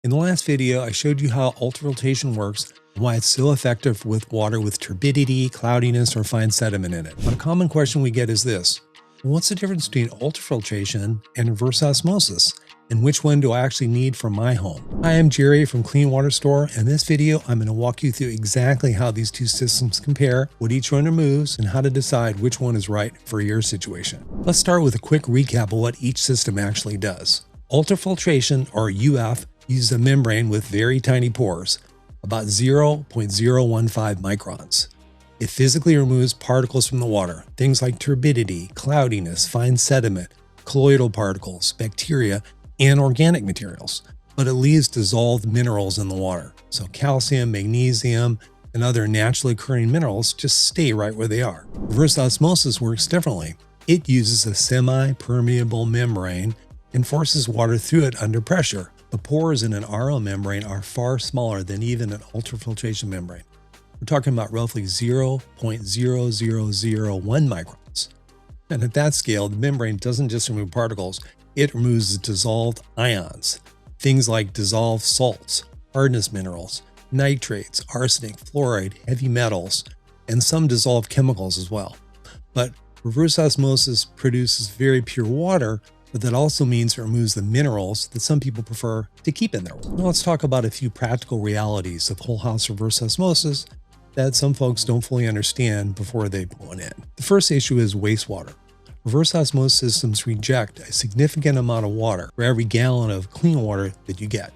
In the last video, I showed you how ultrafiltration works and why it's so effective with water with turbidity, cloudiness, or fine sediment in it. But a common question we get is this: what's the difference between ultrafiltration and reverse osmosis? And which one do I actually need for my home? Hi, I'm Jerry from Clean Water Store. In this video, I'm going to walk you through exactly how these two systems compare, what each one removes, and how to decide which one is right for your situation. Let's start with a quick recap of what each system actually does. Ultrafiltration, or UF, uses a membrane with very tiny pores, about 0.015 microns. It physically removes particles from the water, things like turbidity, cloudiness, fine sediment, colloidal particles, bacteria, and organic materials, but it leaves dissolved minerals in the water. So calcium, magnesium, and other naturally occurring minerals just stay right where they are. Reverse osmosis works differently. It uses a semi-permeable membrane and forces water through it under pressure. The pores in an RO membrane are far smaller than even an ultrafiltration membrane. We're talking about roughly 0.0001 microns. And at that scale, the membrane doesn't just remove particles, it removes dissolved ions, things like dissolved salts, hardness minerals, nitrates, arsenic, fluoride, heavy metals, and some dissolved chemicals as well. But reverse osmosis produces very pure water, but that also means it removes the minerals that some people prefer to keep in their water. Now let's talk about a few practical realities of whole house reverse osmosis that some folks don't fully understand before they put one in. The first issue is wastewater. Reverse osmosis systems reject a significant amount of water for every gallon of clean water that you get.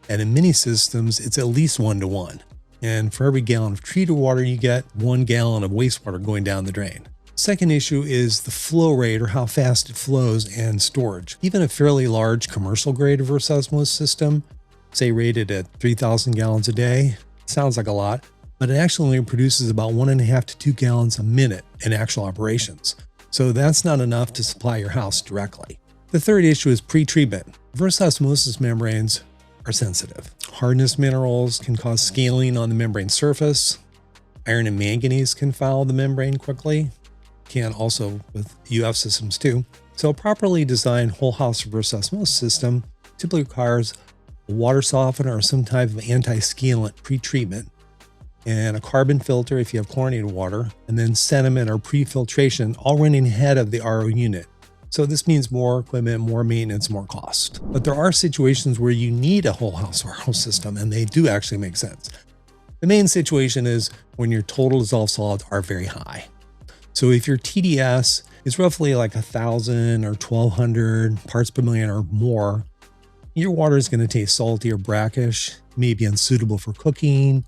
And in many systems, it's at least 1-to-1. And for every gallon of treated water you get, 1 gallon of wastewater going down the drain. Second issue is the flow rate, or how fast it flows, and storage. Even a fairly large commercial grade reverse osmosis system, say rated at 3,000 gallons a day, sounds like a lot, but it actually only produces about 1.5 to 2 gallons a minute in actual operations. So that's not enough to supply your house directly. The third issue is pretreatment. Reverse osmosis membranes are sensitive. Hardness minerals can cause scaling on the membrane surface. Iron and manganese can foul the membrane quickly. Can also with UF systems too. So a properly designed whole house reverse osmosis system typically requires a water softener or some type of anti-scalant pretreatment, and a carbon filter if you have chlorinated water, and then sediment or pre-filtration all running ahead of the RO unit. So this means more equipment, more maintenance, more cost. But there are situations where you need a whole house RO system, and they do actually make sense. The main situation is when your total dissolved solids are very high. So if your TDS is roughly like 1,000 or 1,200 parts per million or more, your water is going to taste salty or brackish, may be unsuitable for cooking,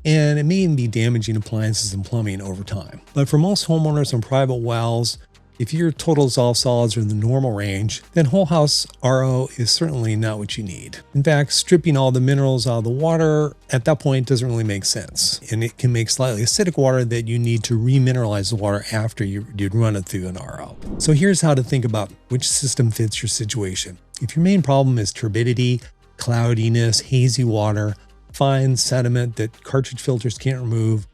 and it may even be damaging appliances and plumbing over time. But for most homeowners on private wells, if your total dissolved solids are in the normal range, then whole house RO is certainly not what you need. In fact, stripping all the minerals out of the water at that point doesn't really make sense. And it can make slightly acidic water that you need to remineralize the water after you'd run it through an RO. So here's how to think about which system fits your situation. If your main problem is turbidity, cloudiness, hazy water, fine sediment that cartridge filters can't remove,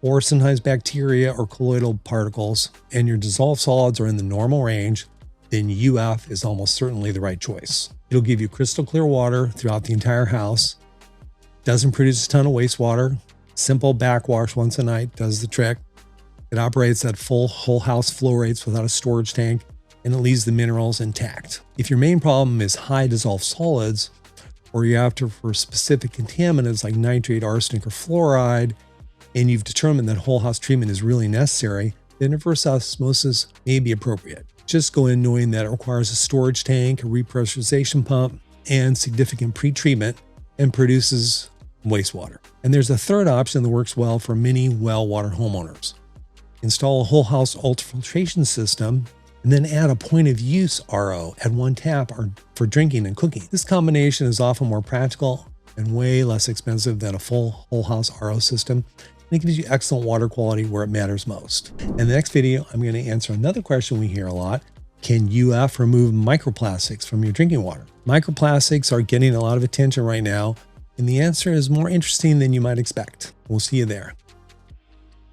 or sometimes bacteria or colloidal particles, and your dissolved solids are in the normal range, then UF is almost certainly the right choice. It'll give you crystal clear water throughout the entire house, doesn't produce a ton of wastewater, simple backwash once a night does the trick. It operates at full whole house flow rates without a storage tank, and it leaves the minerals intact. If your main problem is high dissolved solids, or you're after for specific contaminants like nitrate, arsenic, or fluoride, and you've determined that whole house treatment is really necessary, then reverse osmosis may be appropriate. Just go in knowing that it requires a storage tank, a repressurization pump, and significant pretreatment, and produces wastewater. And there's a third option that works well for many well water homeowners. Install a whole house ultrafiltration system, and then add a point of use RO at one tap for drinking and cooking. This combination is often more practical and way less expensive than a full whole house RO system. And it gives you excellent water quality where it matters most. In the next video, I'm going to answer another question we hear a lot. Can UF remove microplastics from your drinking water? Microplastics are getting a lot of attention right now, and the answer is more interesting than you might expect. We'll see you there.